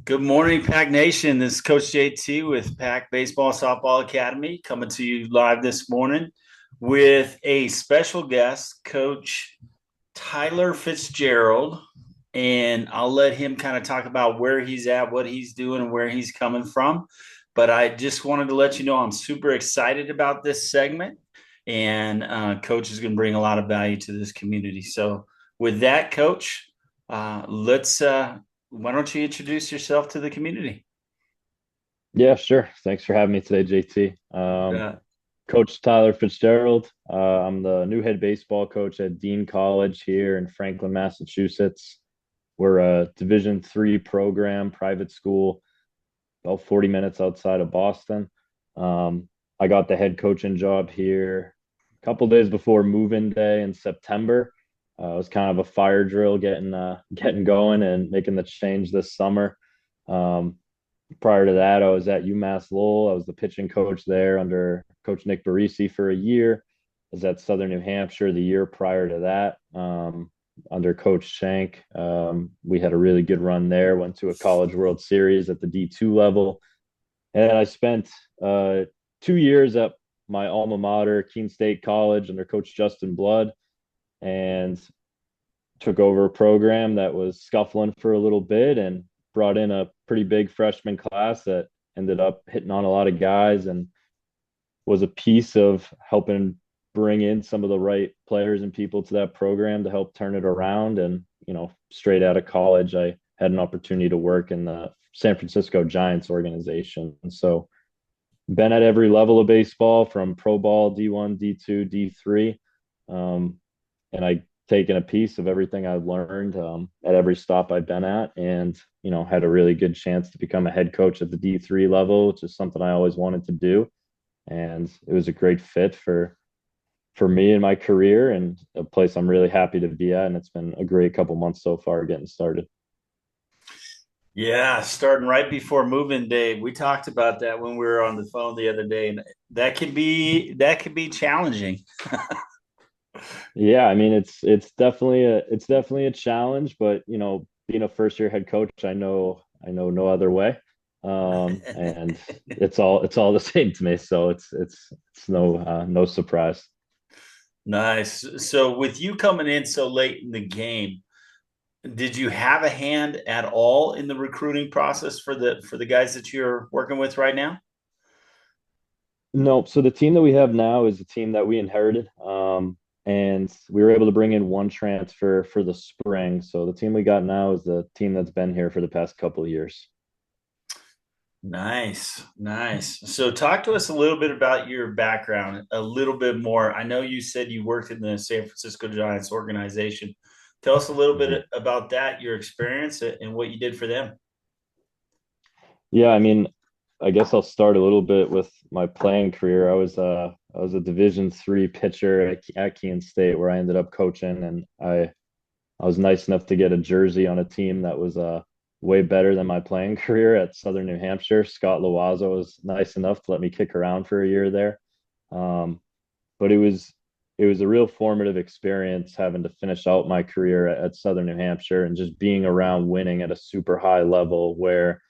Good morning, Pack Nation. This is Coach JT with Pack Baseball Softball Academy coming to you live this morning with a special guest, Coach Tyler Fitzgerald. And I'll let him kind of talk about where he's at, what he's doing, and where he's coming from. But I just wanted to let you know I'm super excited about this segment. And Coach is going to bring a lot of value to this community. So, with that, Coach, let's why don't you introduce yourself to the community? Yeah, sure. Thanks for having me today, JT. Uh, Coach Tyler Fitzgerald. I'm the new head baseball coach at Dean College here in Franklin, Massachusetts. We're a Division III program, private school, about 40 minutes outside of Boston. I got the head coaching job here a couple days before move-in day in September. It was kind of a fire drill getting going and making the change this summer. Um, Prior to that, I was at UMass Lowell. I was the pitching coach there under Coach Nick Barisi for a year. I was at Southern New Hampshire the year prior to that under Coach Shank. We had a really good run there, went to a College World Series at the D2 level. And then I spent 2 years at my alma mater, Keene State College, under Coach Justin Blood, and took over a program that was scuffling for a little bit and brought in a pretty big freshman class that ended up hitting on a lot of guys and was a piece of helping bring in some of the right players and people to that program to help turn it around. And, straight out of college, I had an opportunity to work in the San Francisco Giants organization. And so been at every level of baseball from pro ball, D1, D2, D3. And I taken a piece of everything I've learned at every stop I've been at, and had a really good chance to become a head coach at the D3 level, which is something I always wanted to do, and it was a great fit for me in my career and a place I'm really happy to be at. And it's been a great couple months so far getting started. yeah, starting right before moving day. We talked about that when we were on the phone the other day, and that can be challenging. Yeah, I mean it's definitely a challenge, but being a first year head coach, I know no other way. And it's all the same to me, so it's no surprise. Nice. So with you coming in so late in the game, did you have a hand at all in the recruiting process for the guys that you're working with right now? No, so the team that we have now is a team that we inherited. And we were able to bring in one transfer for the spring. So the team we got now is the team that's been here for the past couple of years. Nice, nice. So, talk to us a little bit about your background, a little bit more. I know you said you worked in the San Francisco Giants organization. Tell us a little Mhm. bit about that, your experience, and what you did for them. Yeah, I mean, I guess I'll start a little bit with my playing career. I was a Division III pitcher at Keene State, where I ended up coaching, and I was nice enough to get a jersey on a team that was way better than my playing career at Southern New Hampshire. Scott Loazzo was nice enough to let me kick around for a year there. Um, but it was a real formative experience having to finish out my career at Southern New Hampshire and just being around winning at a super high level where,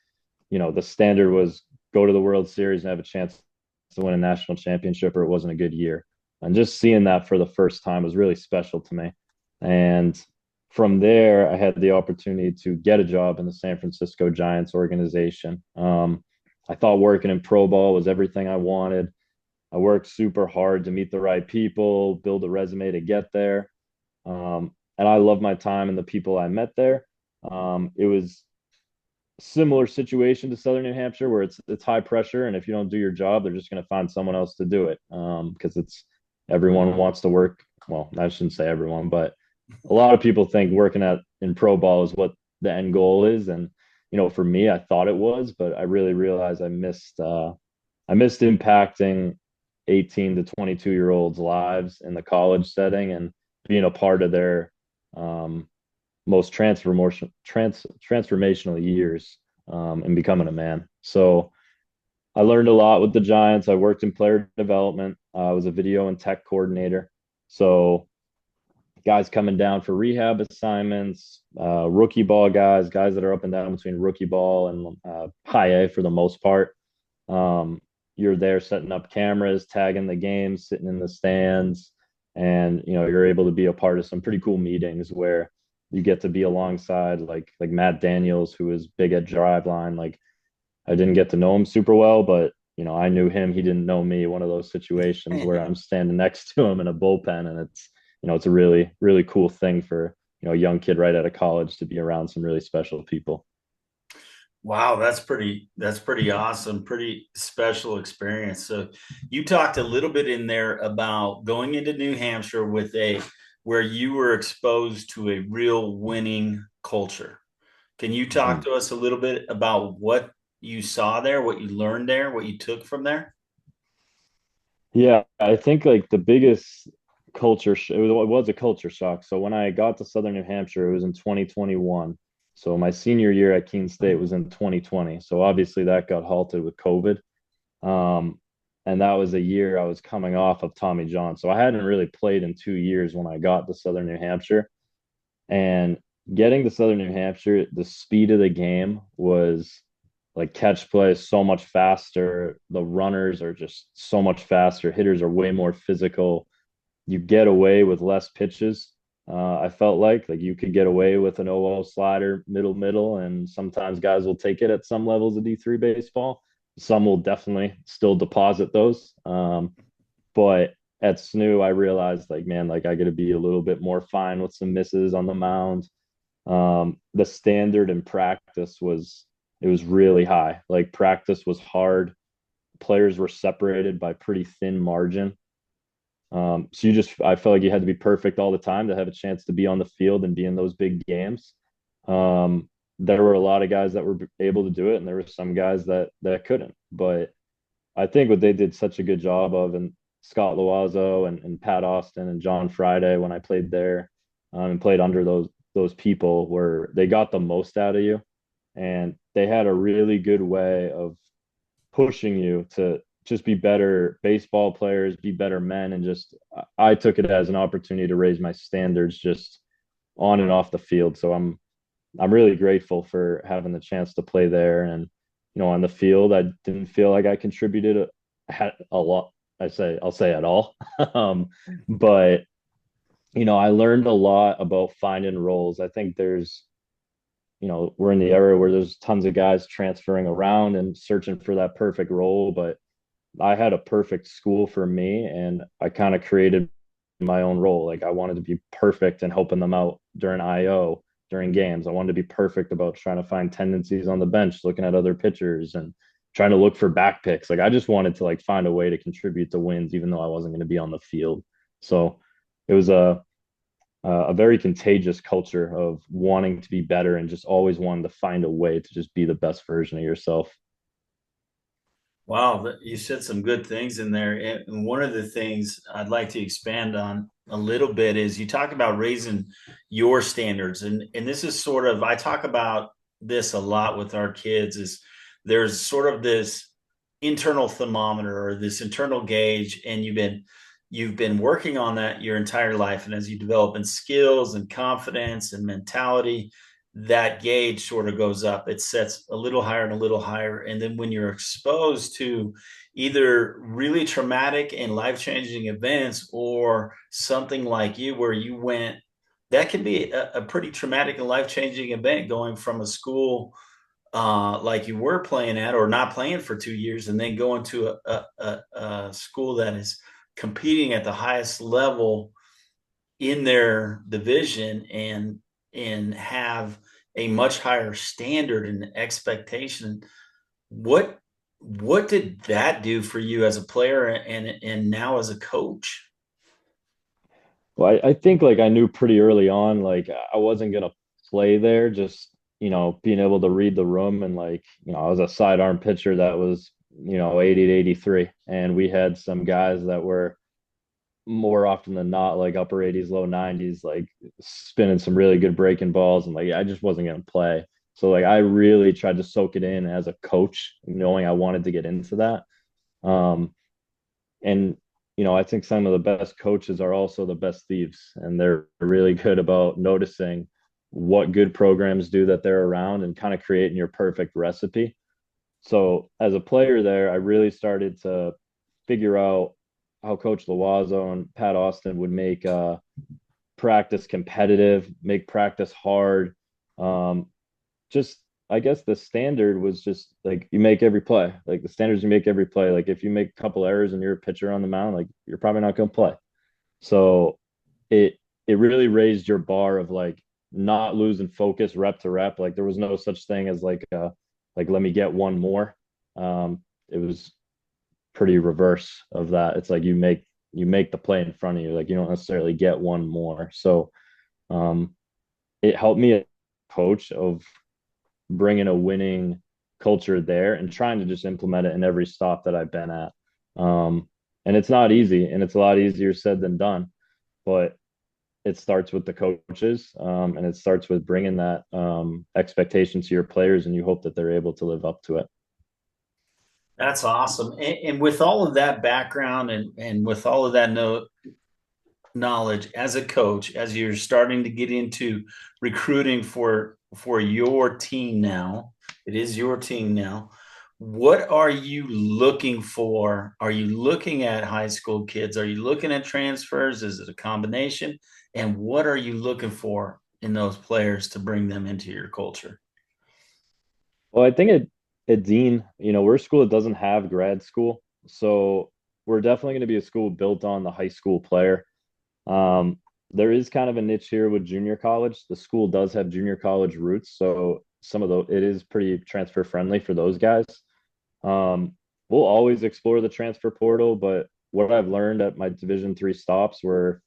the standard was go to the World Series and have a chance to win a national championship or it wasn't a good year. And just seeing that for the first time was really special to me. And from there, I had the opportunity to get a job in the San Francisco Giants organization. I thought working in pro ball was everything I wanted. I worked super hard to meet the right people, build a resume to get there. And I love my time and the people I met there. It was a similar situation to Southern New Hampshire where it's high pressure, and if you don't do your job, they're just going to find someone else to do it. Because it's everyone wants to work. Well, I shouldn't say everyone, but a lot of people think working at in pro ball is what the end goal is, and for me, I thought it was, but I really realized I missed impacting 18 to 22-year olds lives in the college setting and being a part of their most transformational years, and becoming a man. So I learned a lot with the Giants. I worked in player development. I was a video and tech coordinator. So guys coming down for rehab assignments, rookie ball guys that are up and down between rookie ball and high A for the most part. Um, you're there setting up cameras, tagging the games, sitting in the stands, and you're able to be a part of some pretty cool meetings where you get to be alongside like Matt Daniels, who is big at driveline. Like I didn't get to know him super well, but I knew him. He didn't know me. One of those situations where I'm standing next to him in a bullpen, and it's a really, really cool thing for a young kid right out of college to be around some really special people. Wow, that's pretty awesome. Pretty special experience. So you talked a little bit in there about going into New Hampshire with a where you were exposed to a real winning culture. Can you talk Mhm. to us a little bit about what you saw there, what you learned there, what you took from there? Yeah, I think like the biggest it was a culture shock. So when I got to Southern New Hampshire, it was in 2021. So my senior year at Keene State was in 2020. So obviously that got halted with COVID. Um, and that was a year I was coming off of Tommy John. So I hadn't really played in 2 years when I got to Southern New Hampshire. And getting to Southern New Hampshire, the speed of the game was like catch play is so much faster. The runners are just so much faster. Hitters are way more physical. You get away with less pitches. I felt like you could get away with an 0 slider, middle, and sometimes guys will take it at some levels of D3 baseball. Some will definitely still deposit those. But at SNU, I realized like, man, like I got to be a little bit more fine with some misses on the mound. The standard in practice was it was really high. Like practice was hard. Players were separated by pretty thin margin. So I felt like you had to be perfect all the time to have a chance to be on the field and be in those big games. There were a lot of guys that were able to do it, and there were some guys that couldn't. But I think what they did such a good job of, and Scott Loazzo and Pat Austin and John Friday when I played there, and played under those people, where they got the most out of you, and they had a really good way of pushing you to just be better baseball players, be better men, and just I took it as an opportunity to raise my standards just on and off the field. So I'm really grateful for having the chance to play there. And on the field, I didn't feel like I contributed a lot. I'll say at all. But I learned a lot about finding roles. I think we're in the era where there's tons of guys transferring around and searching for that perfect role, but I had a perfect school for me, and I kind of created my own role. Like I wanted to be perfect and helping them out during IO, during games. I wanted to be perfect about trying to find tendencies on the bench, looking at other pitchers and trying to look for back picks. Like I just wanted to like find a way to contribute to wins, even though I wasn't going to be on the field. So it was a very contagious culture of wanting to be better and just always wanting to find a way to just be the best version of yourself. Wow, you said some good things in there. And one of the things I'd like to expand on a little bit is you talk about raising your standards. And this is sort of, I talk about this a lot with our kids, is there's sort of this internal thermometer or this internal gauge, and you've been working on that your entire life. And as you develop in skills and confidence and mentality, that gauge sort of goes up. It sets a little higher and a little higher. And then when you're exposed to either really traumatic and life changing events or something like you, where you went, that can be a pretty traumatic and life changing event going from a school like you were playing at or not playing for 2 years and then going to a school that is competing at the highest level in their division and have a much higher standard and expectation. What what did that do for you as a player and now as a coach? Well, I think like I knew pretty early on, like I wasn't gonna play there, just being able to read the room. And like I was a sidearm pitcher that was 80 to 83, and we had some guys that were more often than not like upper 80s, low 90s, like spinning some really good breaking balls, and like I just wasn't gonna play. So like I really tried to soak it in as a coach, knowing I wanted to get into that. And I think some of the best coaches are also the best thieves, and they're really good about noticing what good programs do that they're around and kind of creating your perfect recipe. So as a player there, I really started to figure out how Coach Loazo and Pat Austin would make practice competitive, make practice hard. Um, just I guess the standard was just like you make every play. Like the standards you make every play. Like if you make a couple errors and you're a pitcher on the mound, like you're probably not going to play. So it it really raised your bar of like not losing focus rep to rep. Like there was no such thing as like let me get one more. It was pretty reverse of that. It's like you make the play in front of you. Like you don't necessarily get one more. So um, it helped me coach of bringing a winning culture there and trying to just implement it in every stop that I've been at. And it's not easy, and it's a lot easier said than done, but it starts with the coaches, and it starts with bringing that expectation to your players, and you hope that they're able to live up to it. That's awesome. And with all of that background and with all of that knowledge as a coach, as you're starting to get into recruiting for your team now, it is your team now. What are you looking for? Are you looking at high school kids? Are you looking at transfers? Is it a combination? And what are you looking for in those players to bring them into your culture? Well, I think at Dean, we're a school that doesn't have grad school, so we're definitely going to be a school built on the high school player. Um, there is kind of a niche here with junior college. The school does have junior college roots, so some of the it is pretty transfer friendly for those guys. Um, we'll always explore the transfer portal, but what I've learned at my Division 3 stops were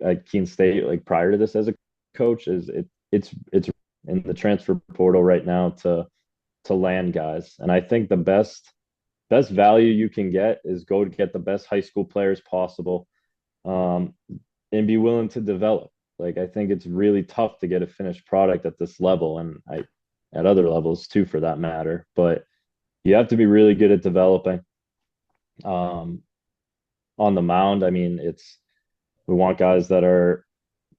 at Keene State, like prior to this as a coach, is it's in the transfer portal right now to land guys, and I think the best value you can get is go to get the best high school players possible, um, and be willing to develop. Like I think it's really tough to get a finished product at this level, and I at other levels too, for that matter. But you have to be really good at developing. Um, on the mound, I mean, we want guys that are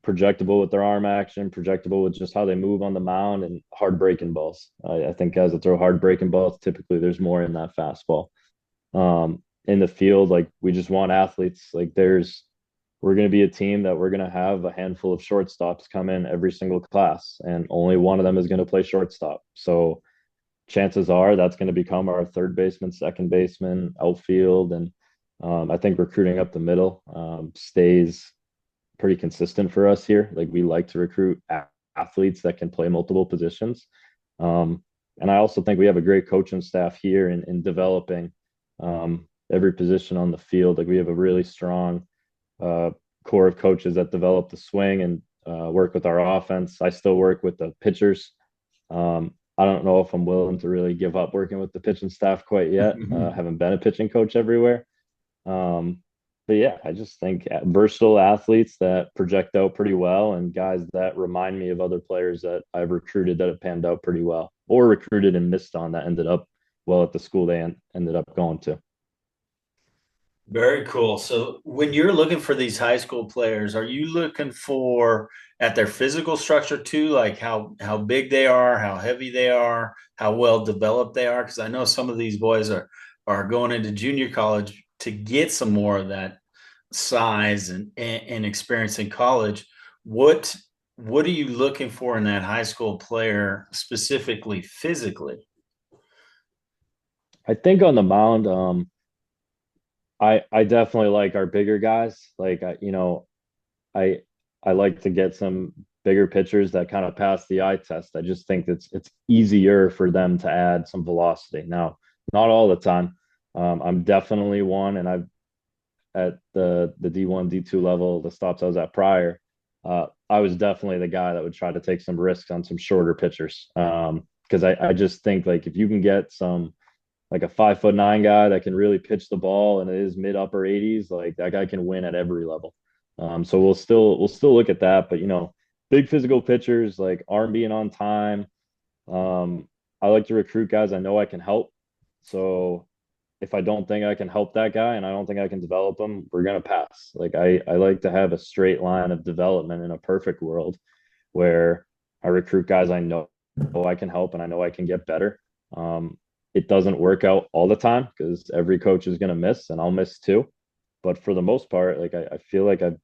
projectable with their arm action, projectable with just how they move on the mound, and hard breaking balls. I think guys that throw hard breaking balls, typically there's more in that fastball. In the field, like we just want athletes. Like we're going to be a team that we're going to have a handful of shortstops come in every single class, and only one of them is going to play shortstop. So chances are that's going to become our third baseman, second baseman, outfield, and I think recruiting up the middle stays pretty consistent for us here. Like we like to recruit athletes that can play multiple positions. Um, and I also think we have a great coaching staff here in developing every position on the field. Like we have a really strong uh, core of coaches that develop the swing and work with our offense. I still work with the pitchers. I don't know if I'm willing to really give up working with the pitching staff quite yet. Haven't been a pitching coach everywhere. Um, but yeah, I just think versatile athletes that project out pretty well, and guys that remind me of other players that I've recruited that have panned out pretty well, or recruited and missed on that ended up well at the school they ended up going to. Very cool. So when you're looking for these high school players, are you looking for at their physical structure too, like how big they are, how heavy they are, how well developed they are? Because I know some of these boys are going into junior college to get some more of that size and experience in college. What what are you looking for in that high school player specifically physically? I think on the mound, I definitely like our bigger guys. Like I I like to get some bigger pitchers that kind of pass the eye test. I just think it's easier for them to add some velocity. Now, not all the time. I'm definitely one, and I've at the D1, D2 level, the stops I was at prior, I was definitely the guy that would try to take some risks on some shorter pitchers. Because I just think like if you can get some like a 5'9" guy that can really pitch the ball and it is mid upper 80s, like that guy can win at every level. So we'll still look at that, but big physical pitchers like arm being on time. I like to recruit guys I know I can help. So if I don't think I can help that guy and I don't think I can develop him, we're gonna pass. Like I like to have a straight line of development in a perfect world where I recruit guys I know I can help and I know I can get better. Um, it doesn't work out all the time because every coach is gonna miss and I'll miss too. But for the most part, like I feel like I've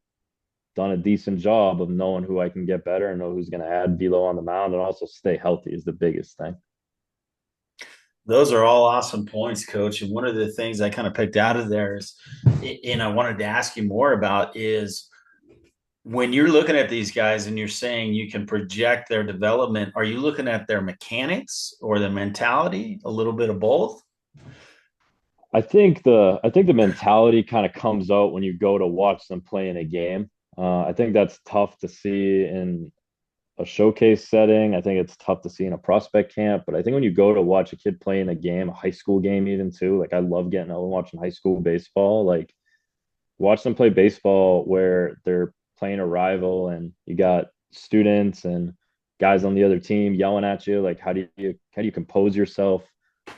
done a decent job of knowing who I can get better and know who's gonna add velo on the mound and also stay healthy is the biggest thing. Those are all awesome points, Coach. And one of the things I kind of picked out of there is, and I wanted to ask you more about, is when you're looking at these guys and you're saying you can project their development, are you looking at their mechanics or their mentality, a little bit of both? I think the mentality kind of comes out when you go to watch them play in a game. I think that's tough to see in a showcase setting. I think it's tough to see in a prospect camp, but I think when you go to watch a kid play in a game, a high school game even too, like I love getting out and watching high school baseball. Like watch them play baseball where they're playing a rival and you got students and guys on the other team yelling at you. Like how do you compose yourself?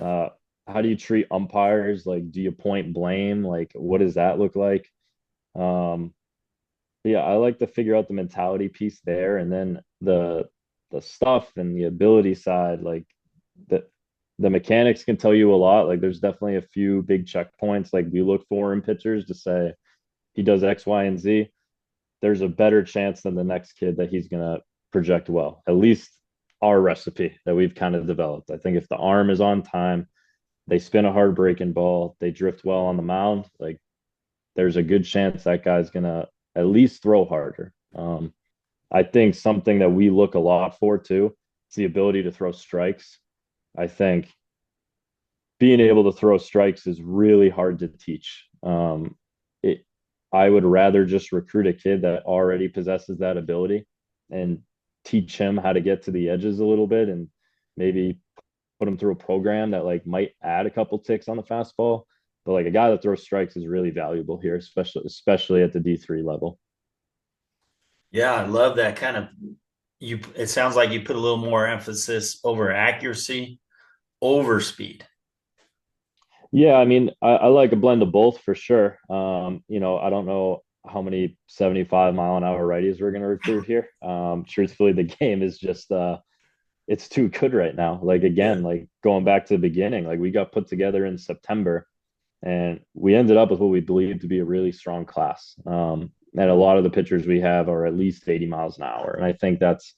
Uh, how do you treat umpires? Like do you point blame? Like what does that look like? Um, yeah, I like to figure out the mentality piece there, and then the stuff and the ability side, like the mechanics can tell you a lot. Like there's definitely a few big checkpoints like we look for in pitchers to say he does X, Y, and Z. There's a better chance than the next kid that he's gonna project well. At least our recipe that we've kind of developed. I think if the arm is on time, they spin a hard breaking ball, they drift well on the mound, like there's a good chance that guy's gonna at least throw harder. I think something that we look a lot for too is the ability to throw strikes. I think being able to throw strikes is really hard to teach. It, I would rather just recruit a kid that already possesses that ability and teach him how to get to the edges a little bit and maybe put him through a program that like might add a couple ticks on the fastball. But like a guy that throws strikes is really valuable here, especially at the D3 level. Yeah, I love that kind of you. It sounds like you put a little more emphasis over accuracy over speed. Yeah, I mean, I like a blend of both for sure. I don't know how many 75-mile-an-hour righties we're going to recruit here. Truthfully, the game is just it's too good right now. Like Yeah. again, like going back to the beginning, like we got put together in September and we ended up with what we believe to be a really strong class. And a lot of the pitchers we have are at least 80 miles an hour. And I think that's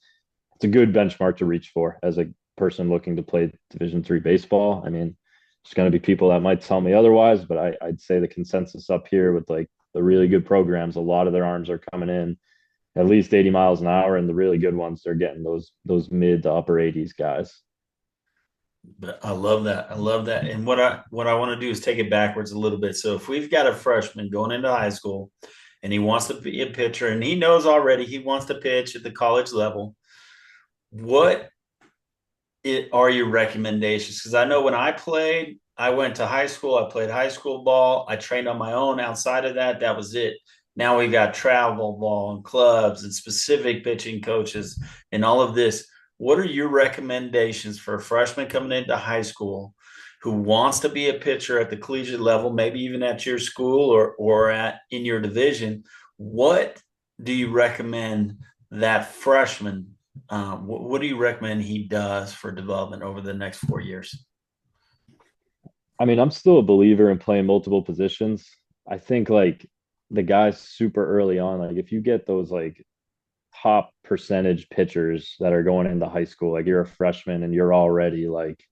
it's a good benchmark to reach for as a person looking to play Division 3 baseball. I mean, there's going to be people that might tell me otherwise, but I'd say the consensus up here with like the really good programs, a lot of their arms are coming in at least 80 miles an hour, and the really good ones they're getting those mid to upper 80s guys. But I love that. I love that. And what I want to do is take it backwards a little bit. So if we've got a freshman going into high school and he wants to be a pitcher and he knows already he wants to pitch at the college level, what are your recommendations? Because I know when I played, I went to high school, I played high school ball, I trained on my own. Outside of that, that was it. Now we've got travel ball and clubs and specific pitching coaches and all of this. What are your recommendations for a freshman coming into high school who wants to be a pitcher at the collegiate level, maybe even at your school or at in your division? What do you recommend that freshman what do you recommend he does for development over the next 4 years? I mean, I'm still a believer in playing multiple positions. I think like the guys super early on, like if you get those like top percentage pitchers that are going into high school, like you're a freshman and you're already like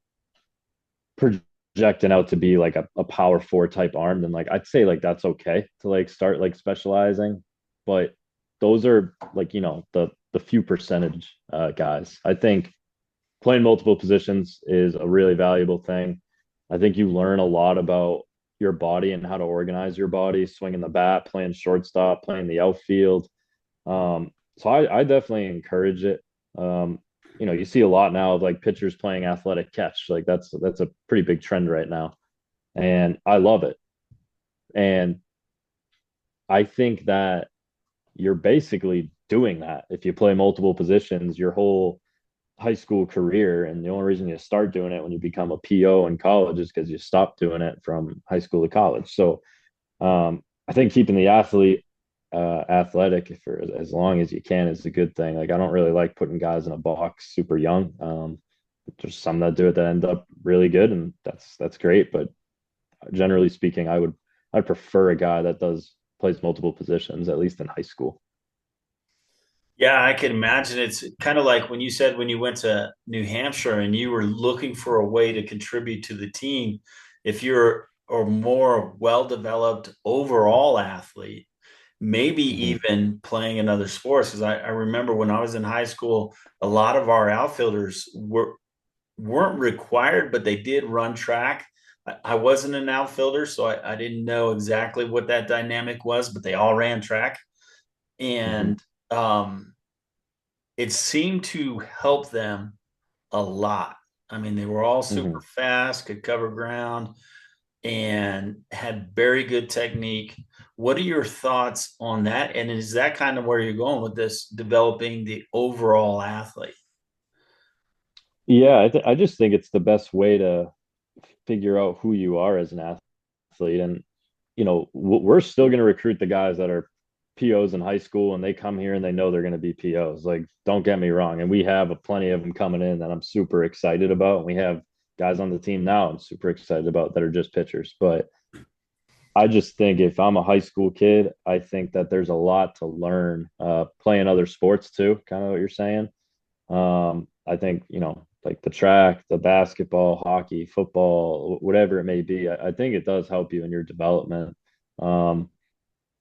projecting out to be like a power four type arm, then like I'd say like that's okay to like start like specializing. But those are like, the few percentage guys. I think playing multiple positions is a really valuable thing. I think you learn a lot about your body and how to organize your body, swinging the bat, playing shortstop, playing the outfield. So I definitely encourage it. You see a lot now of like pitchers playing athletic catch. Like that's a pretty big trend right now. And I love it. And I think that you're basically doing that. If you play multiple positions, your whole high school career. And the only reason you start doing it when you become a PO in college is because you stop doing it from high school to college. So I think keeping the athlete athletic for as long as you can is a good thing. Like I don't really like putting guys in a box super young. There's some that do it that end up really good, and that's great. But generally speaking, I'd prefer a guy that does plays multiple positions at least in high school. Yeah, I can imagine. It's kind of like when you said when you went to New Hampshire and you were looking for a way to contribute to the team. If you're a more well-developed overall athlete, maybe Hmm. even playing another sports. Because I remember when I was in high school, a lot of our outfielders weren't required, but they did run track. I wasn't an outfielder, so I didn't know exactly what that dynamic was, but they all ran track. Hmm. And it seemed to help them a lot. I mean, they were all super Hmm. fast, could cover ground, and had very good technique. What are your thoughts on that? And is that kind of where you're going with this, developing the overall athlete? Yeah, I just think it's the best way to figure out who you are as an athlete. And we're still going to recruit the guys that are POs in high school, and they come here and they know they're going to be POs. Like, don't get me wrong, and we have plenty of them coming in that I'm super excited about. And we have guys on the team now I'm super excited about that are just pitchers. But I just think if I'm a high school kid, I think that there's a lot to learn playing other sports too, kind of what you're saying. I think, like the track, the basketball, hockey, football, whatever it may be, I think it does help you in your development. Um,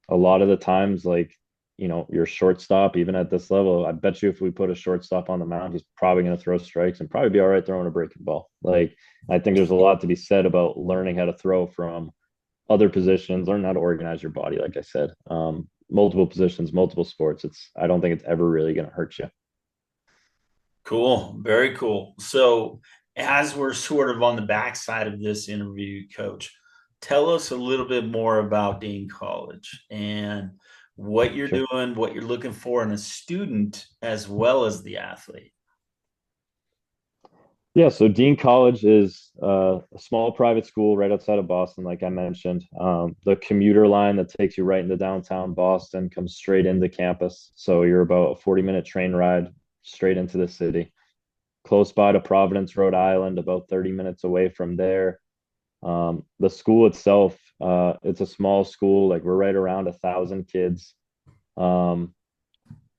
a lot of the times, like, your shortstop, even at this level, I bet you if we put a shortstop on the mound, he's probably going to throw strikes and probably be all right throwing a breaking ball. Like, I think there's a lot to be said about learning how to throw from other positions, learn how to organize your body, like I said. Multiple positions, multiple sports. I don't think it's ever really going to hurt you. Cool. Very cool. So, as we're sort of on the backside of this interview, Coach, tell us a little bit more about Dean College and what you're Sure. doing, what you're looking for in a student as well as the athlete. Yeah, so Dean College is a small private school right outside of Boston, like I mentioned. The commuter line that takes you right into downtown Boston comes straight into campus. So you're about a 40-minute train ride straight into the city. Close by to Providence, Rhode Island, about 30 minutes away from there. The school itself, it's a small school, like we're right around 1,000 kids. Um,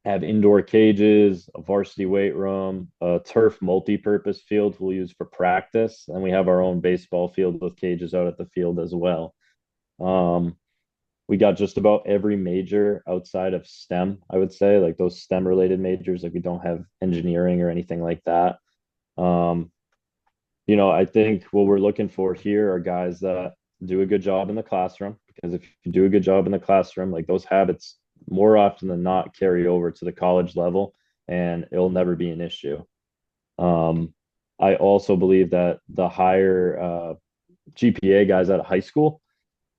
have indoor cages, a varsity weight room, a turf multi-purpose field we'll use for practice, and we have our own baseball field with cages out at the field as well. Um, we got just about every major outside of STEM, I would say, like those STEM related majors. Like we don't have engineering or anything like that. Um, I think what we're looking for here are guys that do a good job in the classroom, because if you do a good job in the classroom, like those habits more often than not carry over to the college level and it'll never be an issue. Um, I also believe that the higher GPA guys out of high school,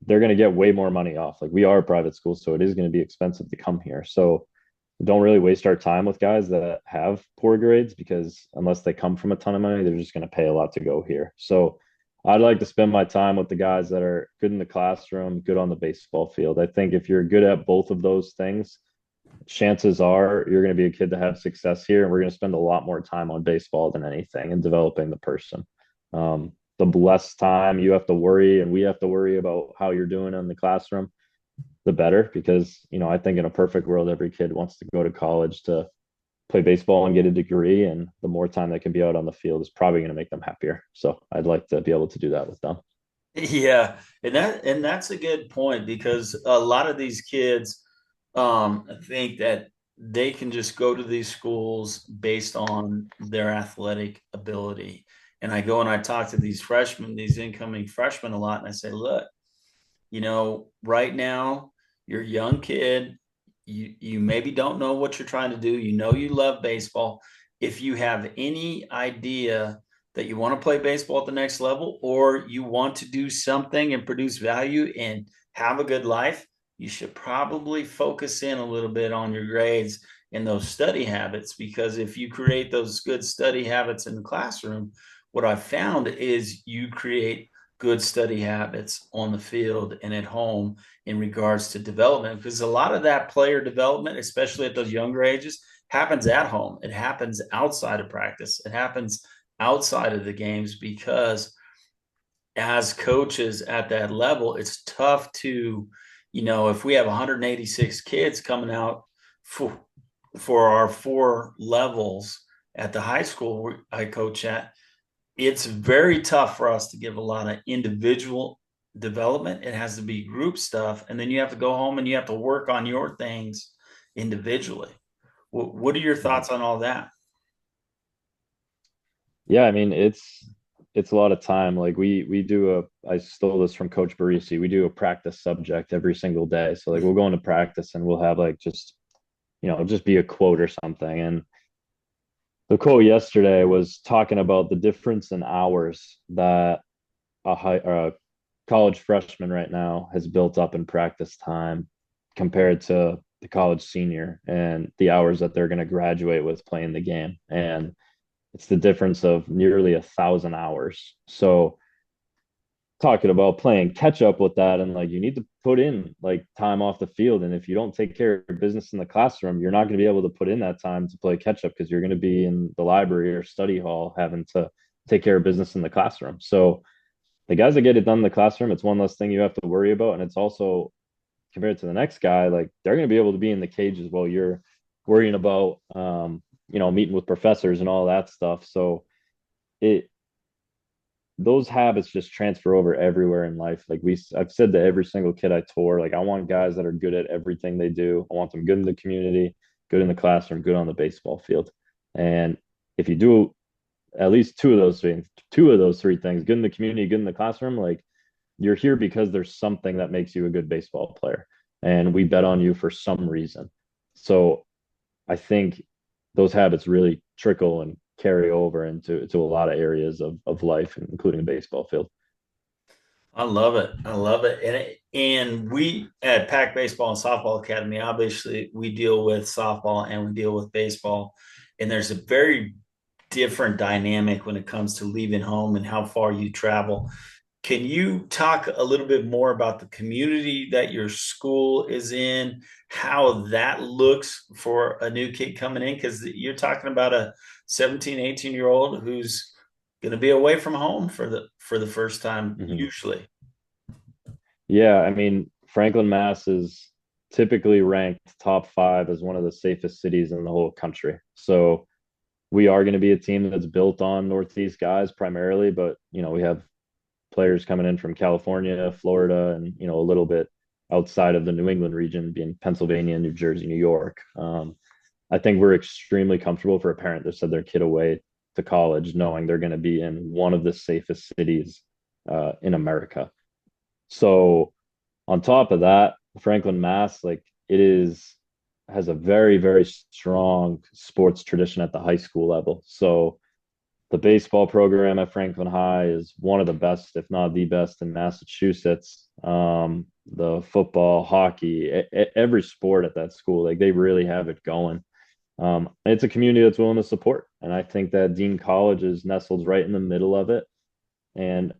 they're going to get way more money off. Like we are a private school, so it is going to be expensive to come here. So don't really waste our time with guys that have poor grades, because unless they come from a ton of money, they're just going to pay a lot to go here. So I'd like to spend my time with the guys that are good in the classroom, good on the baseball field. I think if you're good at both of those things, chances are you're going to be a kid to have success here. And we're going to spend a lot more time on baseball than anything and developing the person. The less time you have to worry and we have to worry about how you're doing in the classroom, the better, because I think in a perfect world every kid wants to go to college to play baseball and get a degree, and the more time they can be out on the field is probably going to make them happier. So I'd like to be able to do that with them. Yeah, and that's a good point because a lot of these kids think that they can just go to these schools based on their athletic ability. And I go and I talk to these freshmen, these incoming freshmen a lot, and I say, look, right now you're a young kid. You maybe don't know what you're trying to do. You know you love baseball. If you have any idea that you want to play baseball at the next level or you want to do something and produce value and have a good life, you should probably focus in a little bit on your grades and those study habits. Because if you create those good study habits in the classroom, what I found is you create good study habits on the field and at home in regards to development, because a lot of that player development, especially at those younger ages, happens at home. It happens outside of practice. It happens outside of the games, because as coaches at that level, it's tough to, if we have 186 kids coming out for our four levels at the high school I coach at, it's very tough for us to give a lot of individual development. It has to be group stuff. And then you have to go home and you have to work on your things individually. What are your Mhm. thoughts on all that? Yeah, I mean it's a lot of time. Like we do a I stole this from Coach Barisi. We do a practice subject every single day. So like we'll go into practice and we'll have like just just be a quote or something. And the quote yesterday was talking about the difference in hours that a college freshman right now has built up in practice time compared to the college senior and the hours that they're going to graduate with playing the game. And it's the difference of nearly 1,000 hours. So talking about playing catch up with that, and like you need to put in like time off the field, and if you don't take care of business in the classroom, you're not going to be able to put in that time to play catch up because you're going to be in the library or study hall having to take care of business in the classroom. So the guys that get it done in the classroom, it's one less thing you have to worry about, and it's also compared to the next guy, like they're going to be able to be in the cages while you're worrying about meeting with professors and all that stuff. So it those habits just transfer over everywhere in life. I've said to every single kid I tour, like I want guys that are good at everything they do. I want them good in the community, good in the classroom, good on the baseball field. And if you do at least two of those three things, good in the community, good in the classroom, like you're here because there's something that makes you a good baseball player. And we bet on you for some reason. So I think those habits really trickle and carry over into a lot of areas of life, including the baseball field. I love it. I love it. And we at Pack Baseball and Softball Academy, obviously we deal with softball and we deal with baseball. And there's a very different dynamic when it comes to leaving home and how far you travel. Can you talk a little bit more about the community that your school is in, how that looks for a new kid coming in? Because you're talking about a 17, 18-year-old who's going to be away from home for the first time, Mm-hmm. usually. Yeah, I mean, Franklin, Mass is typically ranked top five as one of the safest cities in the whole country. So we are going to be a team that's built on Northeast guys primarily, but we have players coming in from California, Florida, and a little bit outside of the New England region, being Pennsylvania, New Jersey, New York. I think we're extremely comfortable for a parent that sent their kid away to college, knowing they're going to be in one of the safest cities in America. So on top of that, Franklin, Mass, like it is has a very, very strong sports tradition at the high school level. So the baseball program at Franklin High is one of the best, if not the best, in Massachusetts. The football, hockey, every sport at that school, like they really have it going. It's a community that's willing to support, and I think that Dean College is nestled right in the middle of it. And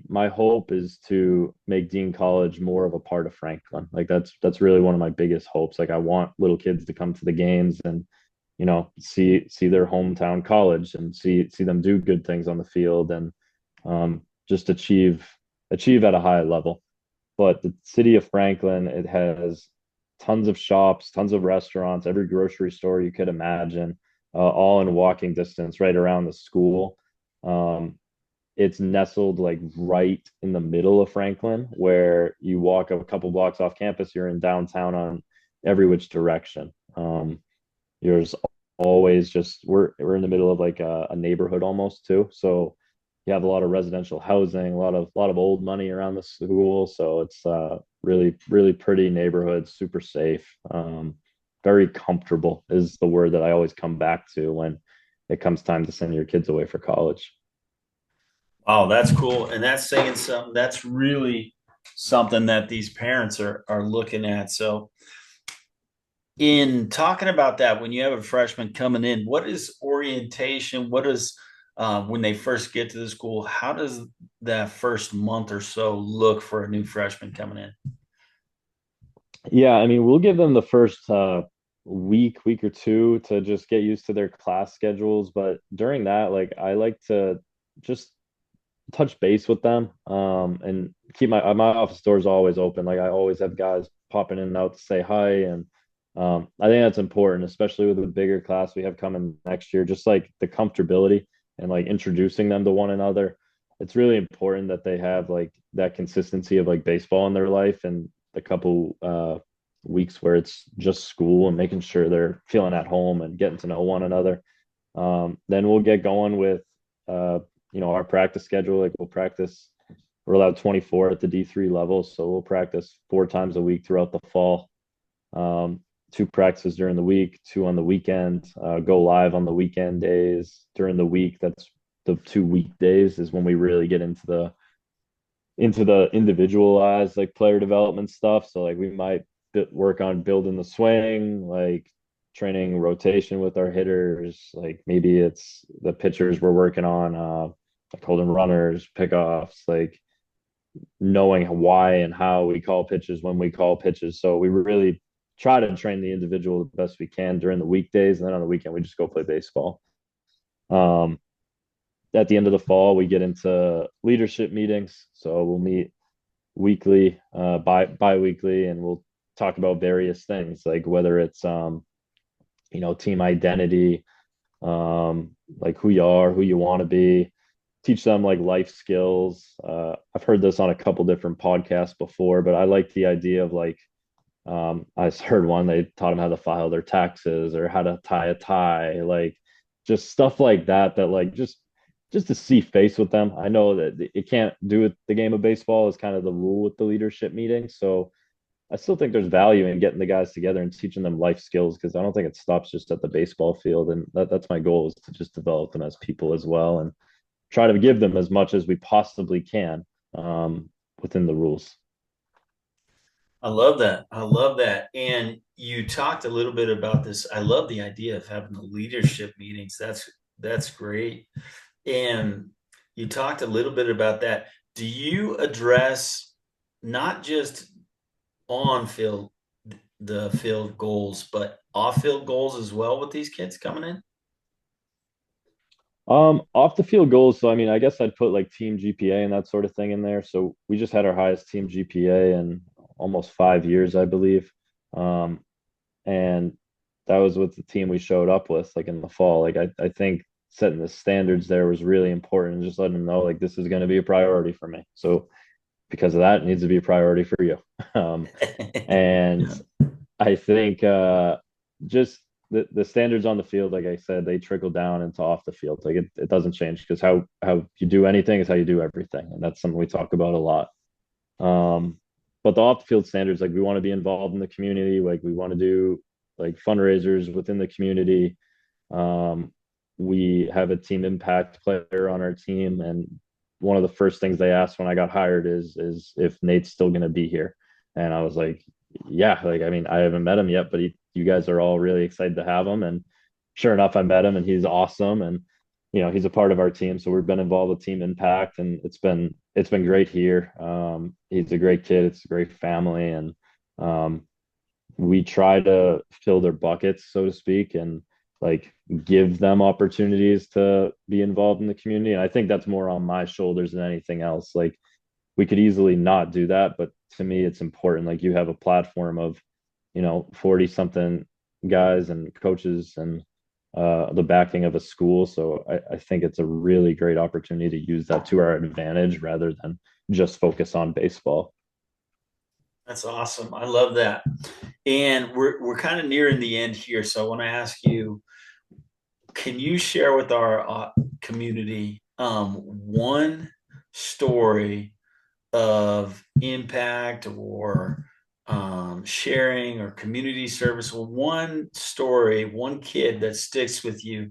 my hope is to make Dean College more of a part of Franklin. Like that's really one of my biggest hopes. Like I want little kids to come to the games and see their hometown college and see them do good things on the field and just achieve at a high level. But the city of Franklin, it has tons of shops, tons of restaurants, every grocery store you could imagine, all in walking distance right around the school. Um, it's nestled like right in the middle of Franklin, where you walk a couple blocks off campus, you're in downtown on every which direction. There's always just we're in the middle of like a neighborhood almost too, so you have a lot of residential housing, a lot of old money around the school, so it's really really pretty neighborhood, super safe, very comfortable is the word that I always come back to when it comes time to send your kids away for college. Oh, that's cool. And that's saying something. That's really something that these parents are looking at. So In talking about that, when you have a freshman coming in, what is orientation? What is when they first get to the school? How does that first month or so look for a new freshman coming in? Yeah, I mean, we'll give them the first week or two to just get used to their class schedules. But during that, like, I like to just touch base with them, and keep my office doors always open. Like, I always have guys popping in and out to say hi, and I think that's important, especially with the bigger class we have coming next year. Just like the comfortability and like introducing them to one another. It's really important that they have like that consistency of like baseball in their life, and a couple weeks where it's just school and making sure they're feeling at home and getting to know one another. Then we'll get going with uh, our practice schedule. Like, we'll practice. We're allowed 24 at the D3 level, so we'll practice 4 times a week throughout the fall. Um, two practices during the week, two on the weekend. Go live on the weekend days during the week. That's the 2 weekdays is when we really get into the individualized like player development stuff. So like we might work on building the swing, like training rotation with our hitters. Like maybe it's the pitchers we're working on, like holding runners, pickoffs, like knowing why and how we call pitches when we call pitches. So we really try to train the individual the best we can during the weekdays, and then on the weekend we just go play baseball. Um, at the end of the fall, we get into leadership meetings. So we'll meet weekly, bi-weekly, and we'll talk about various things, like whether it's team identity, like who you are, who you want to be, teach them like life skills. I've heard this on a couple different podcasts before, but I like the idea of like, I heard one, they taught them how to file their taxes or how to tie a tie, like just stuff like that, that like just to see face with them. I know that it can't do it. The game of baseball is kind of the rule with the leadership meeting. So I still think there's value in getting the guys together and teaching them life skills, because I don't think it stops just at the baseball field. And that's my goal, is to just develop them as people as well, and try to give them as much as we possibly can, within the rules. I love that. I love that. And you talked a little bit about this. I love the idea of having the leadership meetings. That's great. And you talked a little bit about that. Do you address not just on field the field goals, but off field goals as well with these kids coming in? Off the field goals. So I mean, I guess I'd put like team GPA and that sort of thing in there. So we just had our highest team GPA in almost 5 years, I believe. Um, and that was with the team we showed up with, like in the fall. Like I think setting the standards there was really important, and just letting them know like this is going to be a priority for me. So because of that, it needs to be a priority for you. Um, and Yeah. I think just the standards on the field, like I said, they trickle down into off the field. Like it doesn't change, because how you do anything is how you do everything, and that's something we talk about a lot. Um, but the off the field standards, like we want to be involved in the community, like we want to do like fundraisers within the community. Um, we have a team impact player on our team, and one of the first things they asked when I got hired is if Nate's still going to be here, and I was like, yeah, like I mean, I haven't met him yet, but you guys are all really excited to have him, and sure enough, I met him, and he's awesome, and he's a part of our team, so we've been involved with team impact, and it's been great here. He's a great kid, it's a great family, and um, we try to fill their buckets, so to speak, and like give them opportunities to be involved in the community. And I think that's more on my shoulders than anything else. Like, we could easily not do that, but to me, it's important. Like, you have a platform of 40 something guys and coaches, and the backing of a school. So I think it's a really great opportunity to use that to our advantage rather than just focus on baseball. That's awesome. I love that. And we're kind of nearing the end here, so I want to ask you, can you share with our community one story of impact or sharing or community service, one story, one kid that sticks with you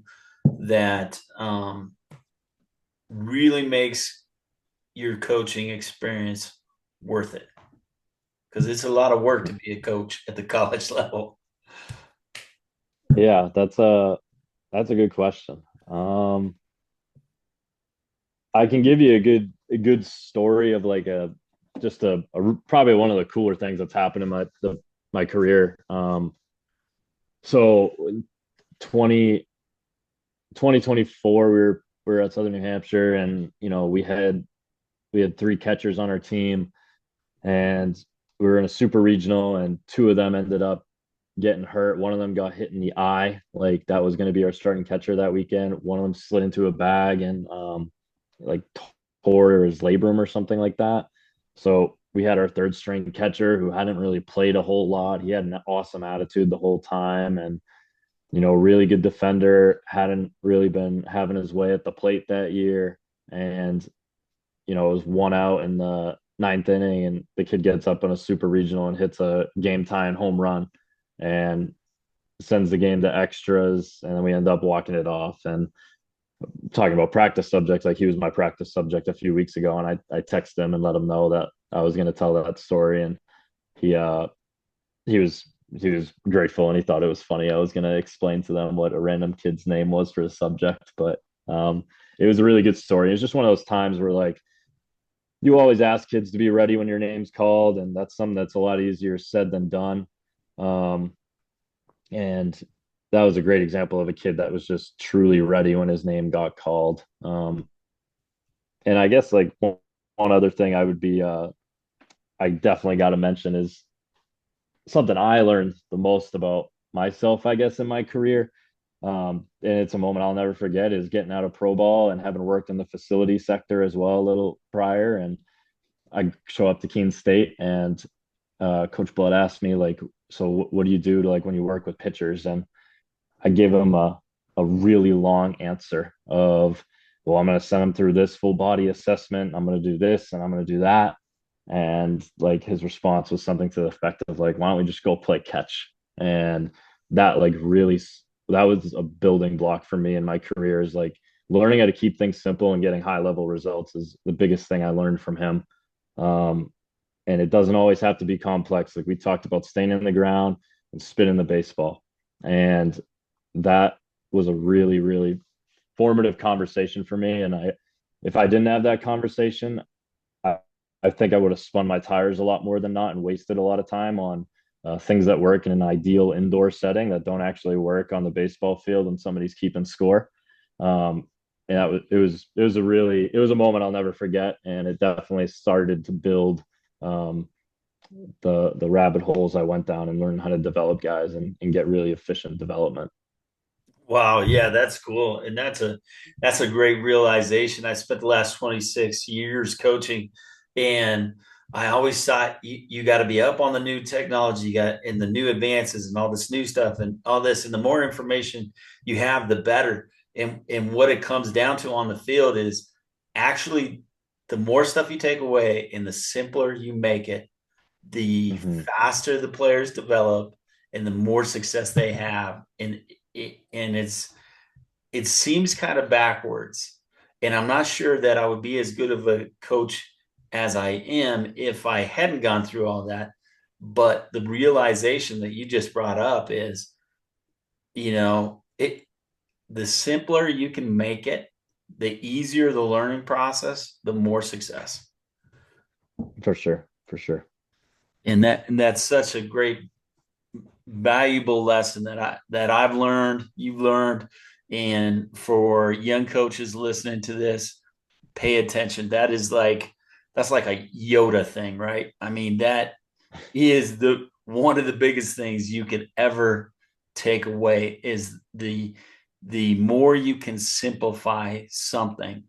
that really makes your coaching experience worth it? Because it's a lot of work to be a coach at the college level. Yeah, that's a good question. Um, I can give you a good story of like probably one of the cooler things that's happened in my career. So 20 2024 we were at Southern New Hampshire, and we had three catchers on our team, and we were in a super regional, and two of them ended up getting hurt. One of them got hit in the eye, like that was going to be our starting catcher that weekend. One of them slid into a bag and like tore his labrum or something like that. So we had our third string catcher who hadn't really played a whole lot. He had an awesome attitude the whole time, and really good defender, hadn't really been having his way at the plate that year. And it was one out in the ninth inning, and the kid gets up in a super regional and hits a game tying home run and sends the game to extras. And then we end up walking it off. And talking about practice subjects, like he was my practice subject a few weeks ago. And I texted him and let him know that I was going to tell that story. And he, he was he was grateful, and he thought it was funny. I was going to explain to them what a random kid's name was for the subject, but it was a really good story. It was just one of those times where like you always ask kids to be ready when your name's called, and that's something that's a lot easier said than done. Um, and that was a great example of a kid that was just truly ready when his name got called. And I guess like one other thing I definitely got to mention is something I learned the most about myself, I guess, in my career. And it's a moment I'll never forget is getting out of pro ball and having worked in the facility sector as well a little prior. And I show up to Keene State, and Coach Blood asked me like, so what do you do to like when you work with pitchers? And I gave him a really long answer of, well, I'm going to send him through this full body assessment. I'm going to do this and I'm going to do that. And like his response was something to the effect of like, why don't we just go play catch? And that like really, that was a building block for me in my career, is like learning how to keep things simple and getting high level results is the biggest thing I learned from him. Um, and it doesn't always have to be complex. Like we talked about staying in the ground and spinning the baseball. And that was a really, really formative conversation for me. And if I didn't have that conversation, I, I think I would have spun my tires a lot more than not and wasted a lot of time on things that work in an ideal indoor setting that don't actually work on the baseball field when somebody's keeping score. Um, and it was a moment I'll never forget. And it definitely started to build um, the rabbit holes I went down and learn how to develop guys and get really efficient development. Wow, yeah, that's cool. And that's a great realization. I spent the last 26 years coaching, and I always thought you got to be up on the new technology, you got and the new advances and all this new stuff and all this. And the more information you have, the better. And what it comes down to on the field is actually the more stuff you take away and the simpler you make it, the Mm-hmm. faster the players develop and the more success they have. And it seems kind of backwards. And I'm not sure that I would be as good of a coach as I am if I hadn't gone through all that. But the realization that you just brought up is, it the simpler you can make it, the easier the learning process, the more success. For sure, for sure. And that's such a great valuable lesson that I've learned, you've learned, and for young coaches listening to this, pay attention. That's like a Yoda thing, right? I mean, that is the one of the biggest things you could ever take away is the more you can simplify something,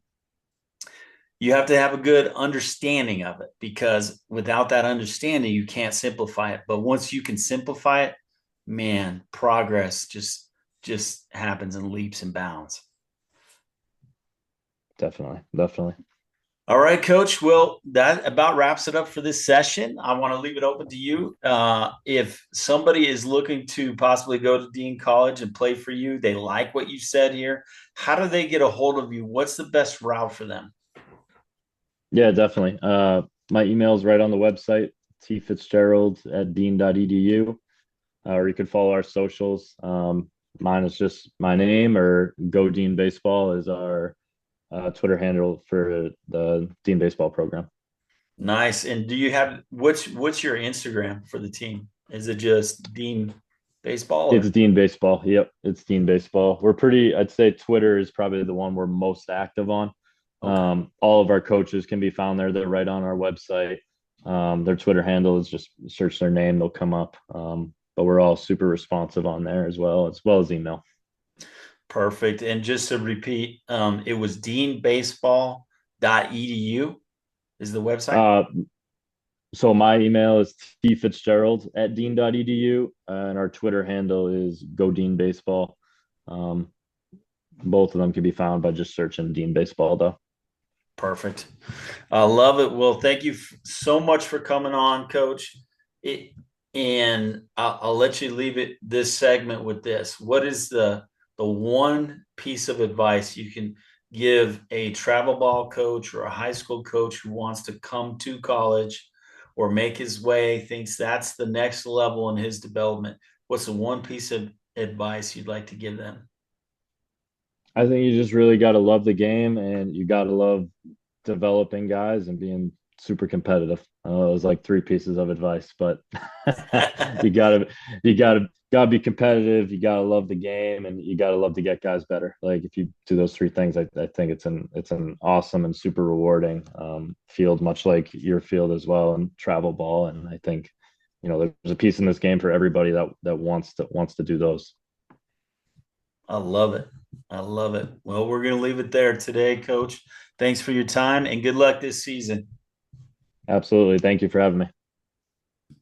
you have to have a good understanding of it, because without that understanding you can't simplify it. But once you can simplify it, man, progress just happens in leaps and bounds. Definitely, definitely. All right, coach, well, that about wraps it up for this session. I want to leave it open to you. If somebody is looking to possibly go to Dean College and play for you, they like what you said here, how do they get a hold of you? What's the best route for them? Yeah, definitely. My email is right on the website, tfitzgerald@dean.edu, or you could follow our socials. Mine is just my name, or Go Dean Baseball is our Twitter handle for the Dean Baseball program. Nice. And do you have what's your Instagram for the team? Is it just Dean Baseball It's or Dean Baseball. Yep, it's Dean Baseball. I'd say Twitter is probably the one we're most active on. okay? All of our coaches can be found there. They're right on our website. Their Twitter handle is just search their name, they'll come up. But we're all super responsive on there as well as email. Perfect. And just to repeat, it was deanbaseball.edu is the website. Uh, so my email is tfitzgerald@dean.edu, and our Twitter handle is GoDeanBaseball. Um, both of them can be found by just searching Dean Baseball, though. Perfect. I love it. Well, thank you so much for coming on, Coach. It, and I'll let you leave it this segment with this. What is the one piece of advice you can give a travel ball coach or a high school coach who wants to come to college or make his way, thinks that's the next level in his development? What's the one piece of advice you'd like to give them? I think you just really got to love the game, and you got to love developing guys and being super competitive. It was like three pieces of advice, but you gotta you gotta be competitive. You gotta love the game, and you gotta love to get guys better. Like if you do those three things, I think it's an awesome and super rewarding field, much like your field as well, and travel ball. And I think there's a piece in this game for everybody that wants to do those. I love it. I love it. Well, we're going to leave it there today, Coach. Thanks for your time and good luck this season. Absolutely. Thank you for having me.